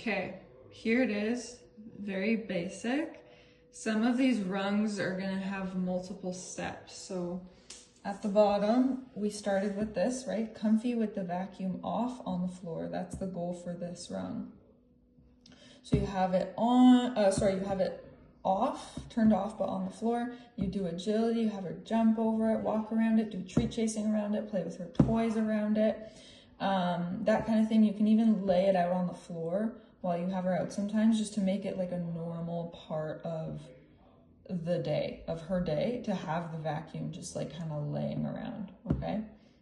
Okay, here it is, very basic. Some of these rungs are gonna have multiple steps. So at the bottom, we started with this, right? Comfy with the vacuum off on the floor. That's the goal for this rung. So you have it on, you have it off, turned off, but on the floor. You do agility, you have her jump over it, walk around it, do treat chasing around it, play with her toys around it. That kind of thing. You can even lay it out on the floor while you have her out sometimes, just to make it like a normal part of the day, of her day, to have the vacuum just like kind of laying around, okay?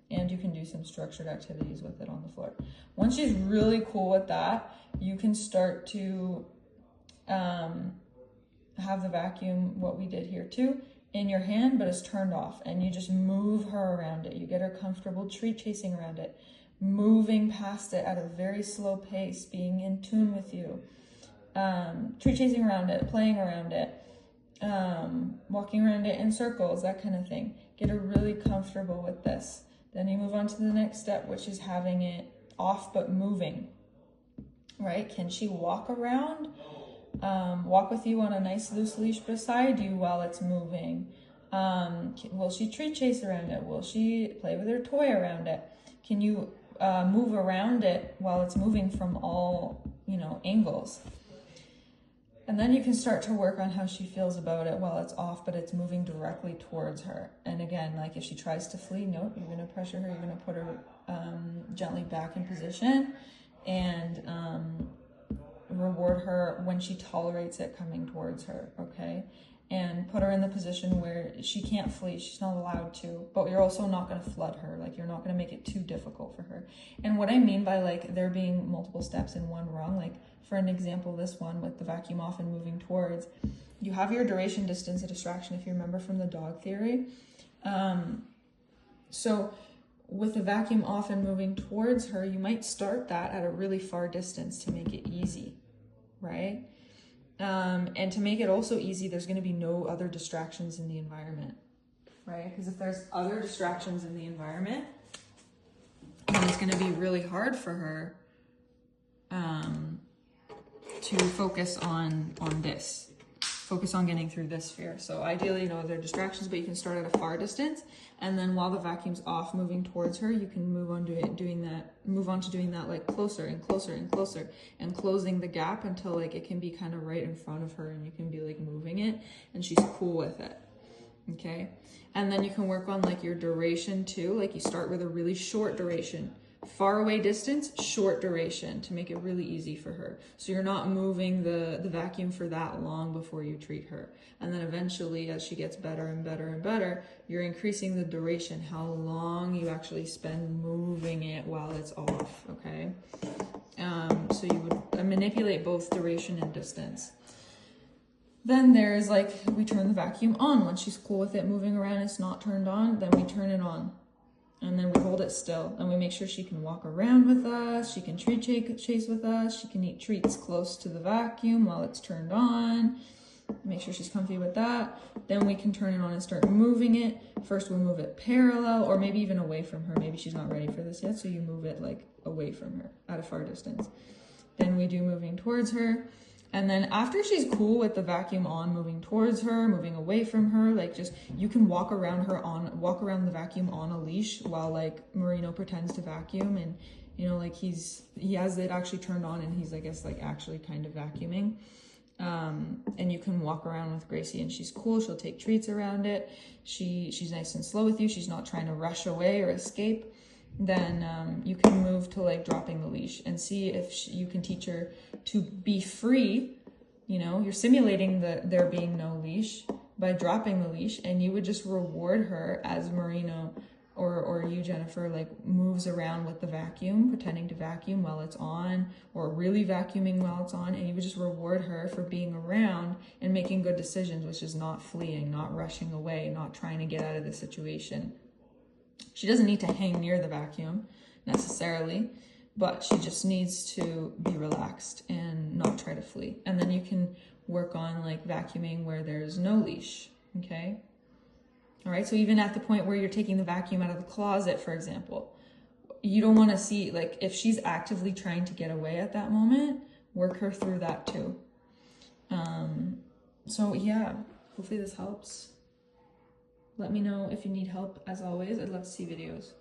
And you can do some structured activities with it on the floor. Once she's really cool with that, you can start to have the vacuum, what we did here too, in your hand, but it's turned off, and you just move her around it. You get her comfortable treat chasing around it, moving past it at a very slow pace, being in tune with you, treat chasing around it, playing around it, walking around it in circles, that kind of thing. Get her really comfortable with this. Then you move on to the next step, which is having it off but moving, right? Can she walk around? Walk with you on a nice loose leash beside you while it's moving? Will she treat chase around it? Will she play with her toy around it? Can you move around it while it's moving from all, angles? And then you can start to work on how she feels about it while it's off, but it's moving directly towards her. And again, like if she tries to flee, note, you're going to pressure her, you're going to put her gently back in position, and reward her when she tolerates it coming towards her, okay? And put her in the position where she can't flee, she's not allowed to, but you're also not going to flood her, like you're not going to make it too difficult for her. And what I mean by like there being multiple steps in one rung, like for an example, this one with the vacuum off and moving towards, you have your duration, distance, and distraction, if you remember from the dog theory. So with the vacuum off and moving towards her, you might start that at a really far distance to make it easy, right? And to make it also easy, there's going to be no other distractions in the environment, right? Because if there's other distractions in the environment, then it's going to be really hard for her to focus on this, focus on getting through this sphere. So ideally, there are distractions, but you can start at a far distance, and then while the vacuum's off, moving towards her, you can move on to doing that like closer and closer and closer, and closing the gap until like it can be kind of right in front of her, and you can be like moving it, and she's cool with it. Okay, and then you can work on like your duration too. Like you start with a really short duration. Far away distance, short duration, to make it really easy for her. So you're not moving the vacuum for that long before you treat her. And then eventually, as she gets better and better and better, you're increasing the duration, how long you actually spend moving it while it's off, okay? So you would manipulate both duration and distance. Then there's like, we turn the vacuum on. Once she's cool with it moving around, it's not turned on, then we turn it on. And then we hold it still, and we make sure she can walk around with us, she can treat chase with us, she can eat treats close to the vacuum while it's turned on. Make sure she's comfy with that. Then we can turn it on and start moving it. First we'll move it parallel, or maybe even away from her. Maybe she's not ready for this yet, so you move it like away from her at a far distance. Then we do moving towards her. And then after she's cool with the vacuum on, moving towards her, moving away from her, like just, you can walk around the vacuum on a leash while like Marino pretends to vacuum, and like he has it actually turned on, and he's, I guess, like actually kind of vacuuming. And you can walk around with Gracie, and she's cool. She'll take treats around it. She's nice and slow with you. She's not trying to rush away or escape. Then you can move to like dropping the leash and see if you can teach her to be free. You're simulating there being no leash by dropping the leash, and you would just reward her as Marino or you, Jennifer, like moves around with the vacuum, pretending to vacuum while it's on, or really vacuuming while it's on, and you would just reward her for being around and making good decisions, which is not fleeing, not rushing away, not trying to get out of the situation. She doesn't need to hang near the vacuum necessarily, but she just needs to be relaxed and not try to flee. And then you can work on like vacuuming where there's no leash, okay? All right, so even at the point where you're taking the vacuum out of the closet, for example, you don't want to see, like, if she's actively trying to get away at that moment, work her through that too. So yeah, hopefully this helps. Let me know if you need help. As always, I'd love to see videos.